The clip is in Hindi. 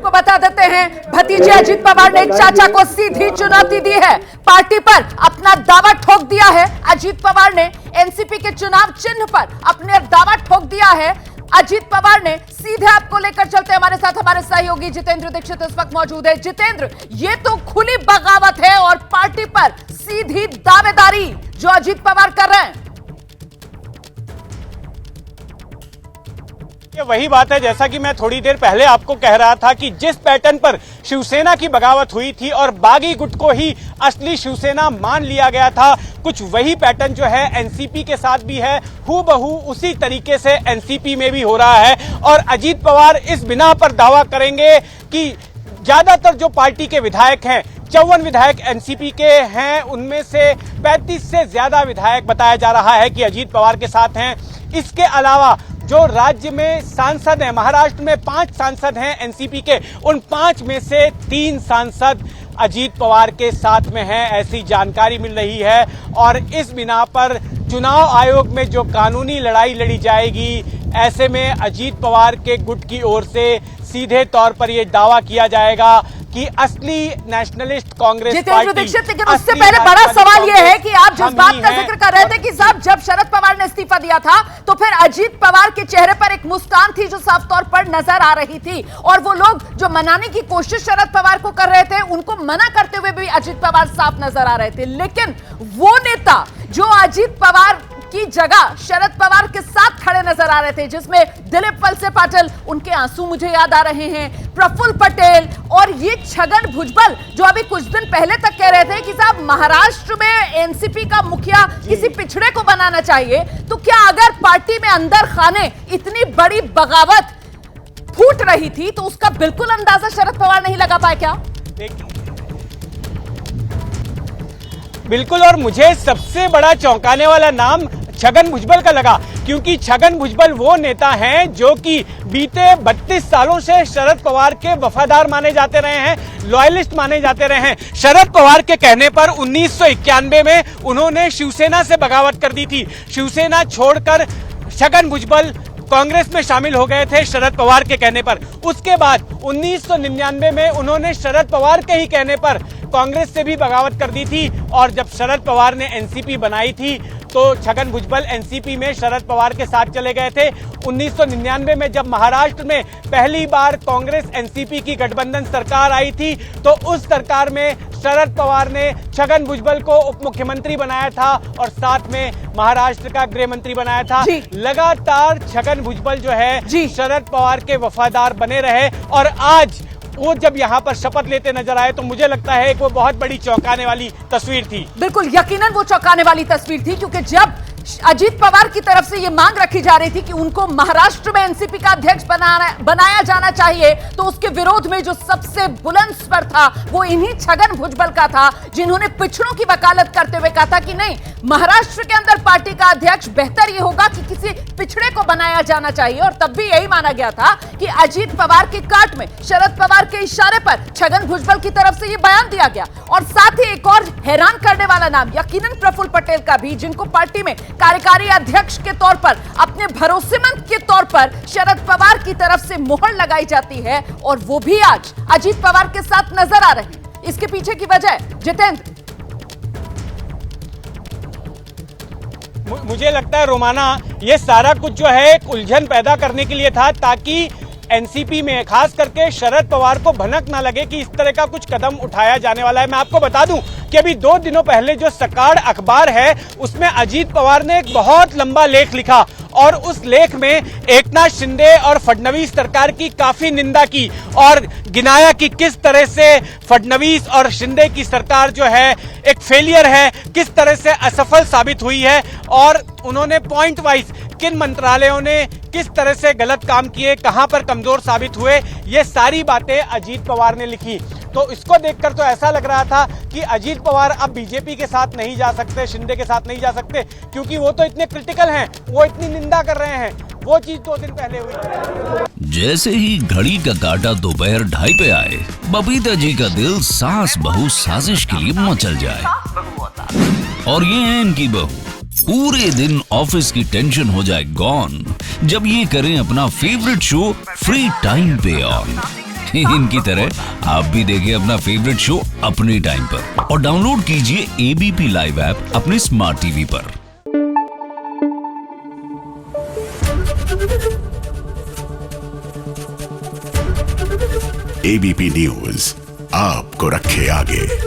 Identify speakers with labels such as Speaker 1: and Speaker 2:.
Speaker 1: आपको बता देते हैं, भतीजे अजीत पवार ने चाचा को सीधी चुनौती दी है। पार्टी पर अपना दावा ठोक दिया है। अजीत पवार ने एनसीपी के चुनाव चिन्ह पर अपने दावा ठोक दिया है। अजीत पवार ने सीधे आपको लेकर चलते हमारे साथ हमारे सहयोगी जितेंद्र दीक्षित इस वक्त मौजूद है। जितेंद्र, ये तो खुली बगावत है और पार्टी पर सीधी दावेदारी जो अजीत पवार कर रहे हैं।
Speaker 2: ये वही बात है, जैसा कि मैं थोड़ी देर पहले आपको कह रहा था कि जिस पैटर्न पर शिवसेना की बगावत हुई थी और बागी गुट को ही असली शिवसेना मान लिया गया था, कुछ वही पैटर्न जो है एनसीपी के साथ भी है। हूबहू उसी तरीके से एनसीपी में भी हो रहा है। और अजीत पवार इस बिना पर दावा करेंगे कि ज्यादातर जो पार्टी के विधायक हैं, 54 विधायक एनसीपी के हैं, उनमें से 35 से ज्यादा विधायक बताया जा रहा है कि अजीत पवार के साथ हैं। इसके अलावा जो राज्य में सांसद हैं, महाराष्ट्र में 5 सांसद हैं एनसीपी के, उन 5 में से 3 सांसद अजीत पवार के साथ में हैं, ऐसी जानकारी मिल रही है। और इस बिना पर चुनाव आयोग में जो कानूनी लड़ाई लड़ी जाएगी, ऐसे में अजीत पवार के गुट की ओर से सीधे तौर पर यह दावा किया जाएगा कि असली नेशनलिस्ट कांग्रेस
Speaker 1: जितेंद्र दीक्षित, लेकिन उससे पहले बड़ा सवाल यह है कि आप जिस बात का जिक्र कर रहे थे कि साहब जब शरद पवार ने इस्तीफा दिया था तो फिर अजीत पवार के चेहरे पर एक मुस्कान थी जो साफ तौर पर नजर आ रही थी, और वो लोग जो मनाने की कोशिश शरद पवार को कर रहे थे उनको मना करते हुए भी अजीत पवार साफ नजर आ रहे थे। लेकिन वो नेता जो अजीत पवार की जगह शरद पवार के साथ खड़े नजर आ रहे थे, जिसमें दिलीप वलसे पाटिल, उनके आंसू मुझे याद आ रहे हैं, प्रफुल्ल पटेल और ये छगन भुजबल जो अभी कुछ दिन पहले तक कह रहे थे कि साहब महाराष्ट्र में एनसीपी का मुखिया किसी पिछड़े को बनाना चाहिए, तो क्या अगर पार्टी में अंदर खाने इतनी बड़ी बगावत फूट रही थी तो उसका बिल्कुल अंदाजा शरद पवार नहीं लगा पाए क्या?
Speaker 2: बिल्कुल, और मुझे सबसे बड़ा चौंकाने वाला नाम छगन भुजबल का लगा, क्योंकि छगन भुजबल वो नेता हैं जो कि बीते 32 सालों से शरद पवार के वफादार माने जाते रहे हैं, लॉयलिस्ट माने जाते रहे हैं। शरद पवार के कहने पर 1991 में उन्होंने शिवसेना से बगावत कर दी थी। शिवसेना छोड़कर छगन भुजबल कांग्रेस में शामिल हो गए थे शरद पवार के कहने पर। उसके बाद 1999 में उन्होंने शरद पवार के ही कहने पर कांग्रेस से भी बगावत कर दी थी, और जब शरद पवार ने एनसीपी बनाई थी तो छगन भुजबल एनसीपी में शरद पवार के साथ चले गए थे। 1999 में जब महाराष्ट्र में पहली बार कांग्रेस एनसीपी की गठबंधन सरकार आई थी तो उस सरकार में शरद पवार ने छगन भुजबल को उप मुख्यमंत्री बनाया था और साथ में महाराष्ट्र का गृह मंत्री बनाया था। लगातार छगन भुजबल जो है शरद पवार के वफादार बने रहे, और आज वो जब यहाँ पर शपथ लेते नजर आए तो मुझे लगता है कि वो बहुत बड़ी चौंकाने वाली तस्वीर थी।
Speaker 1: बिल्कुल, यकीनन वो चौंकाने वाली तस्वीर थी, क्योंकि जब अजीत पवार की तरफ से ये मांग रखी जा रही थी कि उनको महाराष्ट्र में एनसीपी का अध्यक्ष बनाया जाना चाहिए, तो उसके विरोध में जो सबसे बुलंद स्वर था वो इन्हीं छगन भुजबल का था, जिन्होंने पिछड़ों की वकालत करते हुए कहा था कि नहीं, महाराष्ट्र के अंदर पार्टी का अध्यक्ष बेहतर ये होगा कि किसी पिछड़े को बनाया जाना चाहिए। और तब भी यही माना गया था कि अजीत पवार के काट में शरद पवार के इशारे पर छगन भुजबल की तरफ से ये बयान दिया गया। और साथ ही एक और हैरान करने वाला नाम यकीनन प्रफुल्ल पटेल का भी, जिनको पार्टी में कार्यकारी अध्यक्ष के तौर पर, अपने भरोसेमंद के तौर पर शरद पवार की तरफ से मोहर लगाई जाती है, और वो भी आज अजीत पवार के साथ नजर आ रहे हैं। इसके पीछे की वजह जितेंद्र,
Speaker 2: मुझे लगता है रोमाना, ये सारा कुछ जो है एक उलझन पैदा करने के लिए था, ताकि एनसीपी में खास करके शरद पवार को भनक ना लगे कि इस तरह का कुछ कदम उठाया जाने वाला है। मैं आपको बता दूं कि अभी 2 दिनों पहले जो सकाळ अखबार है उसमें अजीत पवार ने एक बहुत लंबा लेख लिखा, और उस लेख में एकनाथ शिंदे और फडणवीस सरकार की काफी निंदा की और गिनाया कि किस तरह से फडणवीस और शिंदे की सरकार जो है एक फेलियर है, किस तरह से असफल साबित हुई है, और उन्होंने पॉइंट वाइज किन मंत्रालयों ने किस तरह से गलत काम किए, कहां पर कमजोर साबित हुए, ये सारी बातें अजीत पवार ने लिखी। तो इसको देखकर तो ऐसा लग रहा था कि अजीत पवार अब बीजेपी के साथ नहीं जा सकते, शिंदे के साथ नहीं जा सकते, क्योंकि वो तो इतने क्रिटिकल हैं, वो इतनी निंदा कर रहे हैं। वो चीज 2 दिन पहले हुई।
Speaker 3: जैसे ही घड़ी का काटा दोपहर 2:30 पे आए, बबीता जी का दिल सास बहू साजिश के लिए मचल जाए। और ये है इनकी बहू, पूरे दिन ऑफिस की टेंशन हो जाए गॉन जब ये करें अपना फेवरेट शो फ्री टाइम पे ऑन। इनकी तरह आप भी देखिए अपना फेवरेट शो अपने टाइम पर और डाउनलोड कीजिए एबीपी लाइव ऐप अपने स्मार्ट टीवी पर।
Speaker 4: एबीपी न्यूज आपको रखे आगे।